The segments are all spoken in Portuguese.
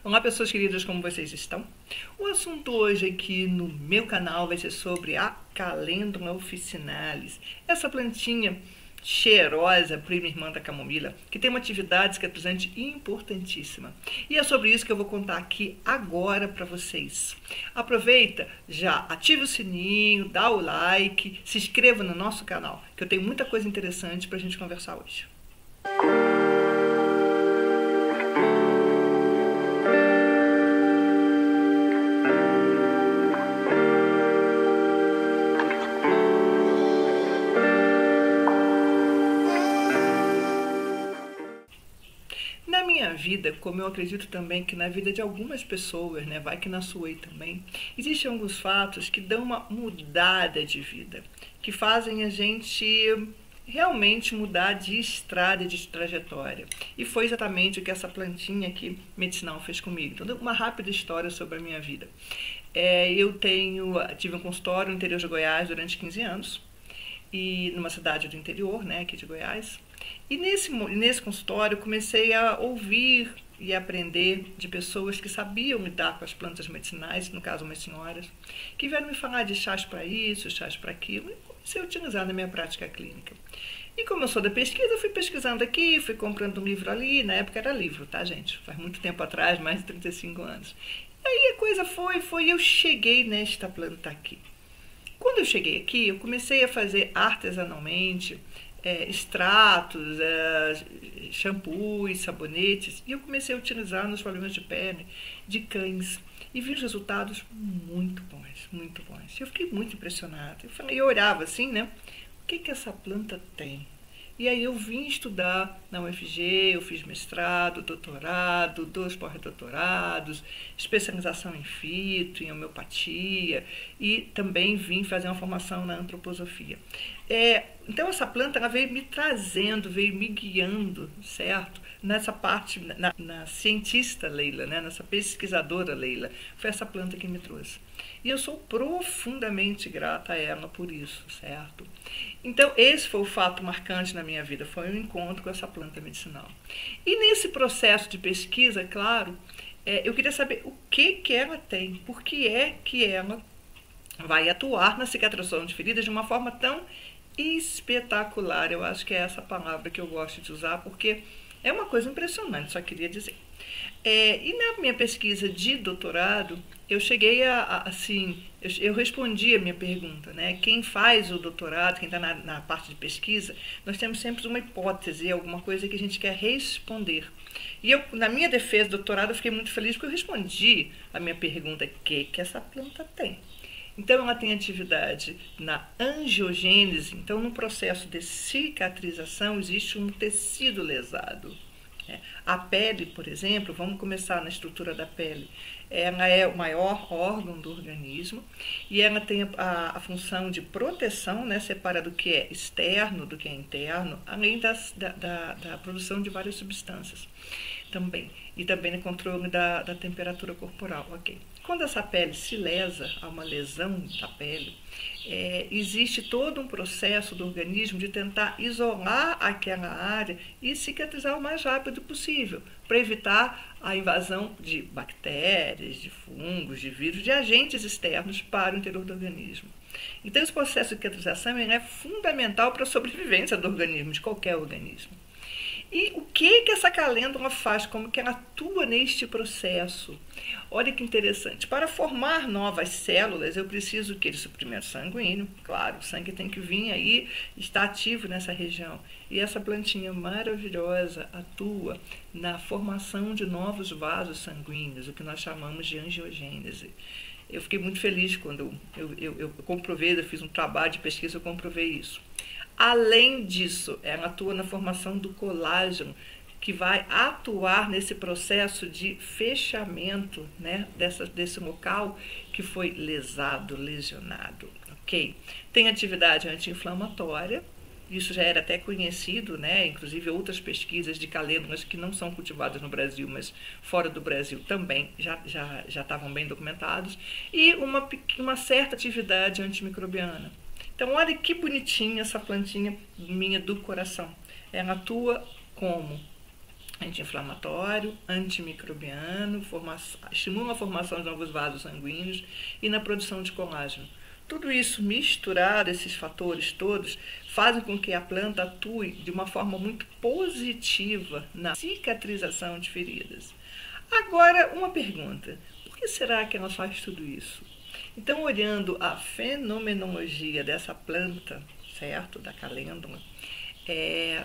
Olá pessoas queridas, como vocês estão? O assunto hoje aqui no meu canal vai ser sobre a Calendula officinalis, essa plantinha cheirosa, prima irmã da camomila, que tem uma atividade cicatrizante importantíssima. E é sobre isso que eu vou contar aqui agora para vocês. Aproveita, já ativa o sininho, dá o like, se inscreva no nosso canal, que eu tenho muita coisa interessante para a gente conversar hoje. Na minha vida, como eu acredito também que na vida de algumas pessoas, né, vai que na sua aí também, existem alguns fatos que dão uma mudada de vida, que fazem a gente realmente mudar de estrada, de trajetória. E foi exatamente o que essa plantinha aqui medicinal fez comigo. Então, uma rápida história sobre a minha vida. Eu tive um consultório no interior de Goiás durante 15 anos, e numa cidade do interior, né, aqui de Goiás. E nesse consultório eu comecei a ouvir e aprender de pessoas que sabiam lidar com as plantas medicinais, no caso umas senhoras, que vieram me falar de chás para isso, chás para aquilo, e comecei a utilizar na minha prática clínica. E como eu sou da pesquisa, eu fui pesquisando aqui, fui comprando um livro ali, na época era livro, tá gente? Faz muito tempo atrás, mais de 35 anos. E aí a coisa foi, eu cheguei nesta planta aqui. Quando eu cheguei aqui, eu comecei a fazer artesanalmente extratos, shampoos, sabonetes, e eu comecei a utilizar nos problemas de pele de cães. E vi os resultados muito bons, muito bons. Eu fiquei muito impressionada. Eu olhava assim, né? O que essa planta tem? E aí eu vim estudar na UFG, eu fiz mestrado, doutorado, 2 pós-doutorados, especialização em fito, em homeopatia, e também vim fazer uma formação na antroposofia. Então essa planta ela veio me trazendo, veio me guiando, certo? Nessa parte, na cientista Leila, né? Nessa pesquisadora Leila, foi essa planta que me trouxe. E eu sou profundamente grata a ela por isso, certo? Então, esse foi o fato marcante na minha vida, foi o encontro com essa planta medicinal. E nesse processo de pesquisa, claro, eu queria saber o que ela tem, por que é que ela vai atuar na cicatrização de feridas de uma forma tão espetacular. Eu acho que é essa palavra que eu gosto de usar, porque é uma coisa impressionante, só queria dizer. E na minha pesquisa de doutorado, eu cheguei eu respondi a minha pergunta, né? Quem faz o doutorado, quem está na parte de pesquisa, nós temos sempre uma hipótese, alguma coisa que a gente quer responder. E na minha defesa do doutorado, eu fiquei muito feliz porque eu respondi a minha pergunta, o que essa planta tem? Então, ela tem atividade na angiogênese. Então, no processo de cicatrização, existe um tecido lesado. A pele, por exemplo, vamos começar na estrutura da pele. Ela é o maior órgão do organismo e ela tem a função de proteção, né, separa do que é externo do que é interno, além da produção de várias substâncias também. E também no controle da temperatura corporal, ok? Quando essa pele se lesa, há uma lesão da pele, existe todo um processo do organismo de tentar isolar aquela área e cicatrizar o mais rápido possível, para evitar a invasão de bactérias, de fungos, de vírus, de agentes externos para o interior do organismo. Então, esse processo de cicatrização é fundamental para a sobrevivência do organismo, de qualquer organismo. E o que essa calêndula faz? Como que ela atua neste processo? Olha que interessante. Para formar novas células, eu preciso de suprimento sanguíneo. Claro, o sangue tem que vir aí, está ativo nessa região. E essa plantinha maravilhosa atua na formação de novos vasos sanguíneos, o que nós chamamos de angiogênese. Eu fiquei muito feliz quando eu comprovei, eu fiz um trabalho de pesquisa, eu comprovei isso. Além disso, ela atua na formação do colágeno, que vai atuar nesse processo de fechamento, né, desse local que foi lesado, lesionado, ok? Tem atividade anti-inflamatória, isso já era até conhecido, né? Inclusive outras pesquisas de calêndulas que não são cultivadas no Brasil, mas fora do Brasil também já estavam bem documentados, e uma certa atividade antimicrobiana. Então, olha que bonitinha essa plantinha minha do coração. Ela atua como anti-inflamatório, antimicrobiano, estimula a formação de novos vasos sanguíneos e na produção de colágeno. Tudo isso misturado, esses fatores todos, fazem com que a planta atue de uma forma muito positiva na cicatrização de feridas. Agora, uma pergunta: por que será que ela faz tudo isso? Então, olhando a fenomenologia dessa planta, certo, da calêndula,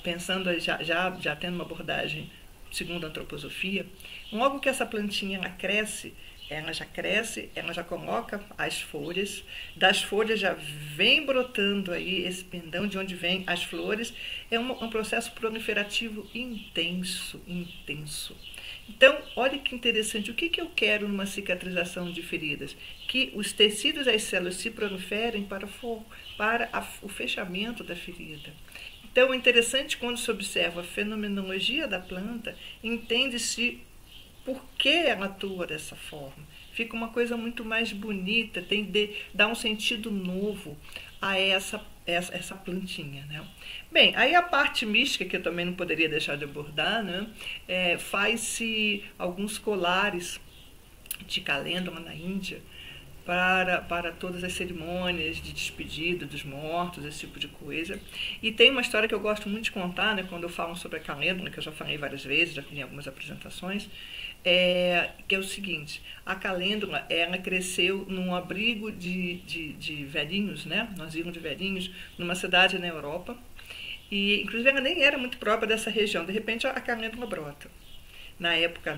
pensando já tendo uma abordagem segundo a antroposofia, logo que essa plantinha ela cresce, ela já coloca as folhas, das folhas já vem brotando aí esse pendão de onde vem as flores, é um processo proliferativo intenso. Então, olha que interessante, o que eu quero numa cicatrização de feridas? Que os tecidos das células se proliferem para o fechamento da ferida. Então, é interessante quando se observa a fenomenologia da planta, entende-se por que ela atua dessa forma. Fica uma coisa muito mais bonita, dá um sentido novo a essa plantinha, né? Bem, aí a parte mística, que eu também não poderia deixar de abordar, né? Faz-se alguns colares de calêndula na Índia para todas as cerimônias de despedida dos mortos, esse tipo de coisa. E tem uma história que eu gosto muito de contar, né, quando eu falo sobre a calêndula, que eu já falei várias vezes, já fiz em algumas apresentações, que é o seguinte: a calêndula, ela cresceu num abrigo de velhinhos, né, um asilo de velhinhos, numa cidade na Europa, e inclusive ela nem era muito própria dessa região. De repente a calêndula brota. Na época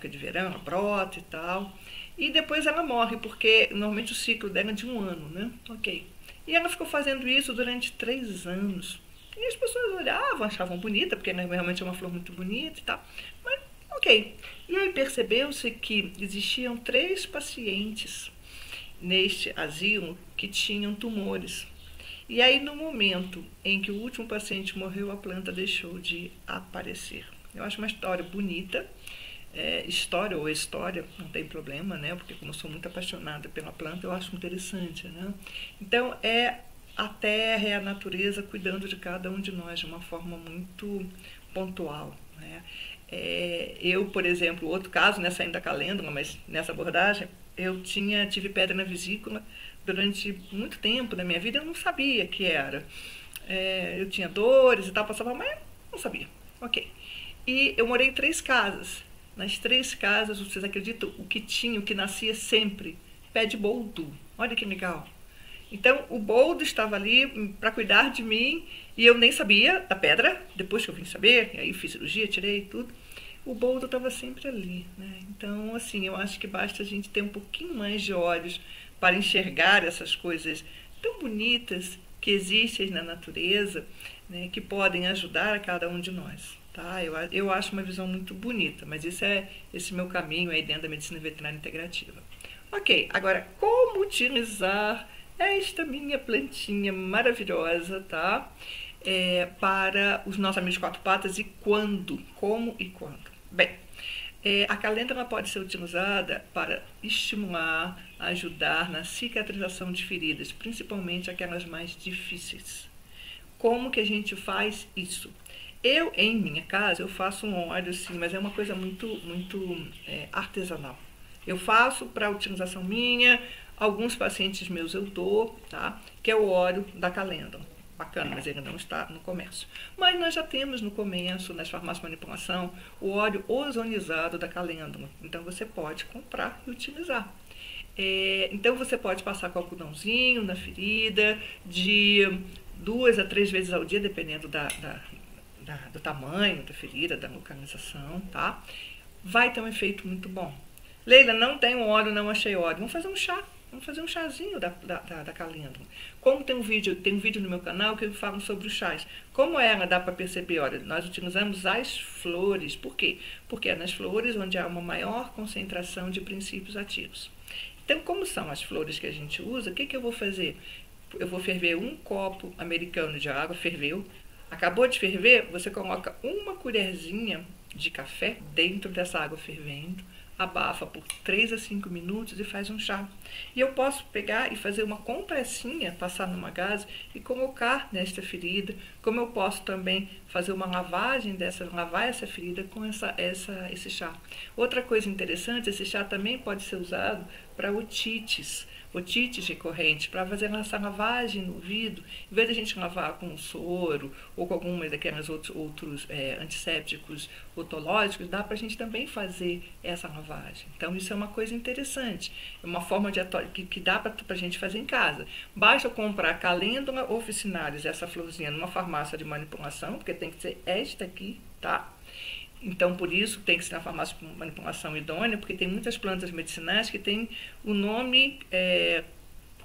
de verão, ela brota e tal. E depois ela morre, porque normalmente o ciclo dela é de 1 ano, né? Ok. E ela ficou fazendo isso durante 3 anos. E as pessoas olhavam, achavam bonita, porque realmente é uma flor muito bonita e tal. Mas, ok. E aí percebeu-se que existiam 3 pacientes neste asilo que tinham tumores. E aí, no momento em que o último paciente morreu, a planta deixou de aparecer. Eu acho uma história bonita. História, não tem problema, né? Porque como eu sou muito apaixonada pela planta, eu acho interessante, né? Então, a terra, a natureza cuidando de cada um de nós de uma forma muito pontual, né? Eu, por exemplo, outro caso, nessa ainda calêndula, mas nessa abordagem, eu tive pedra na vesícula durante muito tempo da minha vida, eu não sabia que era. Eu tinha dores e tal, passava, mas não sabia. Ok. E eu morei em 3 casas. Nas 3 casas, vocês acreditam, o que nascia sempre? Pé de boldo. Olha que legal. Então, o boldo estava ali para cuidar de mim e eu nem sabia da pedra, depois que eu vim saber, e aí fiz cirurgia, tirei tudo. O boldo estava sempre ali, né? Então, assim, eu acho que basta a gente ter um pouquinho mais de olhos para enxergar essas coisas tão bonitas que existem na natureza, né, que podem ajudar a cada um de nós. Tá? Eu acho uma visão muito bonita, mas isso é esse meu caminho aí dentro da medicina veterinária integrativa. Ok, agora como utilizar esta minha plantinha maravilhosa, tá? Para os nossos amigos 4 patas e quando? Como e quando? Bem, a calêndula pode ser utilizada para estimular, ajudar na cicatrização de feridas, principalmente aquelas mais difíceis. Como que a gente faz isso? Eu, em minha casa, eu faço um óleo, sim, mas é uma coisa muito artesanal. Eu faço para utilização minha, alguns pacientes meus eu dou, tá? Que é o óleo da calêndula. Bacana, mas ele não está no comércio. Mas nós já temos no comércio, nas farmácias de manipulação, o óleo ozonizado da calêndula. Então, você pode comprar e utilizar. Então, você pode passar com algodãozinho na ferida, de 2 a 3 vezes ao dia, dependendo do tamanho da ferida, da localização, tá? Vai ter um efeito muito bom. Leila, não tem um óleo, não achei óleo. Vamos fazer um chá. Vamos fazer um chazinho da calêndula. Como tem um vídeo no meu canal que eu falo sobre os chás. Como ela dá para perceber? Olha, nós utilizamos as flores. Por quê? Porque é nas flores onde há uma maior concentração de princípios ativos. Então, como são as flores que a gente usa, o que eu vou fazer? Eu vou ferver 1 copo americano de água, ferveu. Acabou de ferver, você coloca 1 colherzinha de café dentro dessa água fervendo, abafa por 3 a 5 minutos e faz um chá. E eu posso pegar e fazer uma compressinha, passar numa gaze e colocar nesta ferida, como eu posso também fazer uma lavagem lavar essa ferida com esse chá. Outra coisa interessante, esse chá também pode ser usado para otites recorrentes, para fazer essa lavagem no ouvido, em vez de a gente lavar com soro ou com algumas daqueles outros antissépticos otológicos, dá para a gente também fazer essa lavagem. Então, isso é uma coisa interessante, é uma forma que dá para a gente fazer em casa. Basta comprar Calêndula officinalis, essa florzinha, numa farmácia de manipulação, porque tem que ser esta aqui, tá? Então, por isso, tem que ser na farmácia com manipulação idônea, porque tem muitas plantas medicinais que têm o nome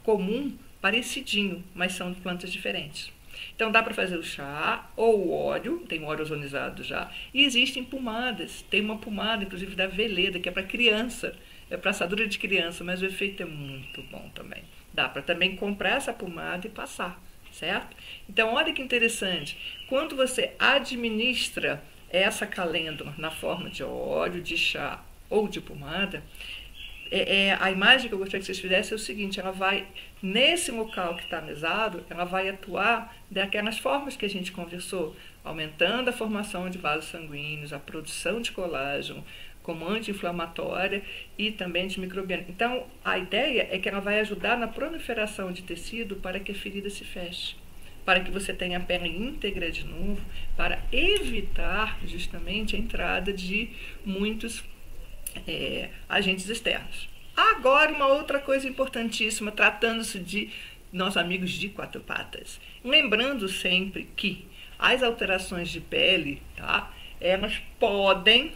comum parecidinho, mas são de plantas diferentes. Então, dá para fazer o chá ou o óleo, tem óleo ozonizado já, e existem pomadas. Tem uma pomada, inclusive, da Veleda, que é para criança, é para assadura de criança, mas o efeito é muito bom também. Dá para também comprar essa pomada e passar, certo? Então, olha que interessante. Quando você administra essa calêndula na forma de óleo, de chá ou de pomada, a imagem que eu gostaria que vocês fizessem é o seguinte: ela vai, nesse local que está mesado, ela vai atuar daquelas formas que a gente conversou, aumentando a formação de vasos sanguíneos, a produção de colágeno, como anti-inflamatória e também de microbiana. Então, a ideia é que ela vai ajudar na proliferação de tecido para que a ferida se feche, para que você tenha a pele íntegra de novo, para evitar justamente a entrada de muitos agentes externos. Agora, uma outra coisa importantíssima, tratando-se de nossos amigos de quatro patas. Lembrando sempre que as alterações de pele, tá, elas podem,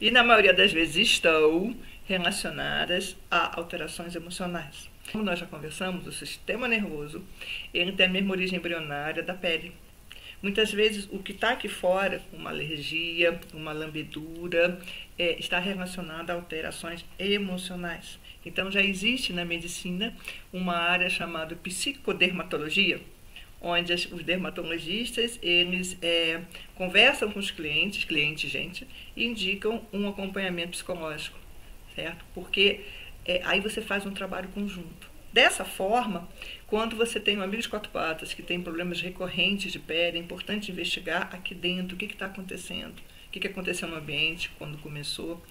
e na maioria das vezes estão, relacionadas a alterações emocionais. Como nós já conversamos, o sistema nervoso, ele tem a mesma origem embrionária da pele. Muitas vezes, o que está aqui fora, uma alergia, uma lambedura, está relacionado a alterações emocionais. Então, já existe na medicina uma área chamada psicodermatologia, onde os dermatologistas, eles conversam com os clientes, gente, e indicam um acompanhamento psicológico, certo? Porque aí você faz um trabalho conjunto. Dessa forma, quando você tem um amigo de quatro patas que tem problemas recorrentes de pele, é importante investigar aqui dentro o que está acontecendo, o que aconteceu no ambiente, quando começou.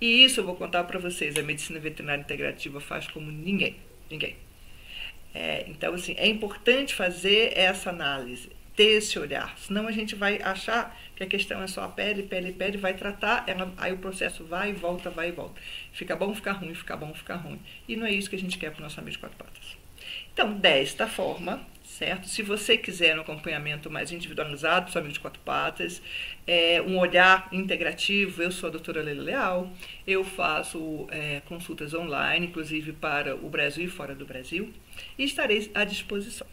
E isso eu vou contar para vocês, a medicina veterinária integrativa faz como ninguém. Então, assim, é importante fazer essa análise, ter esse olhar, senão a gente vai achar que a questão é só a pele, vai tratar, aí o processo vai e volta. Fica bom, fica ruim, fica bom, fica ruim. E não é isso que a gente quer para o nosso amigo de quatro patas. Então, desta forma, certo? Se você quiser um acompanhamento mais individualizado para o seu amigo de quatro patas, um olhar integrativo, eu sou a doutora Leila Leal, eu faço consultas online, inclusive para o Brasil e fora do Brasil, e estarei à disposição.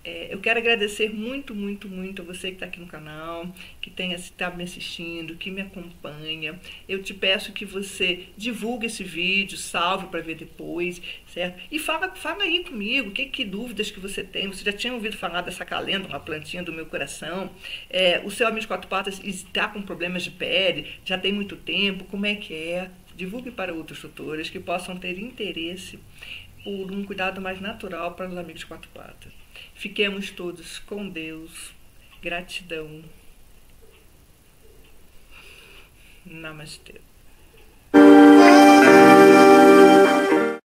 Eu quero agradecer muito a você que está aqui no canal, que está me assistindo, que me acompanha. Eu te peço que você divulgue esse vídeo, salve para ver depois, certo? E fala aí comigo, que dúvidas que você tem. Você já tinha ouvido falar dessa calêndula, uma plantinha do meu coração? O seu amigo de quatro patas está com problemas de pele, já tem muito tempo, como é que é? Divulgue para outros tutores que possam ter interesse por um cuidado mais natural para os amigos de quatro patas. Fiquemos todos com Deus. Gratidão. Namastê.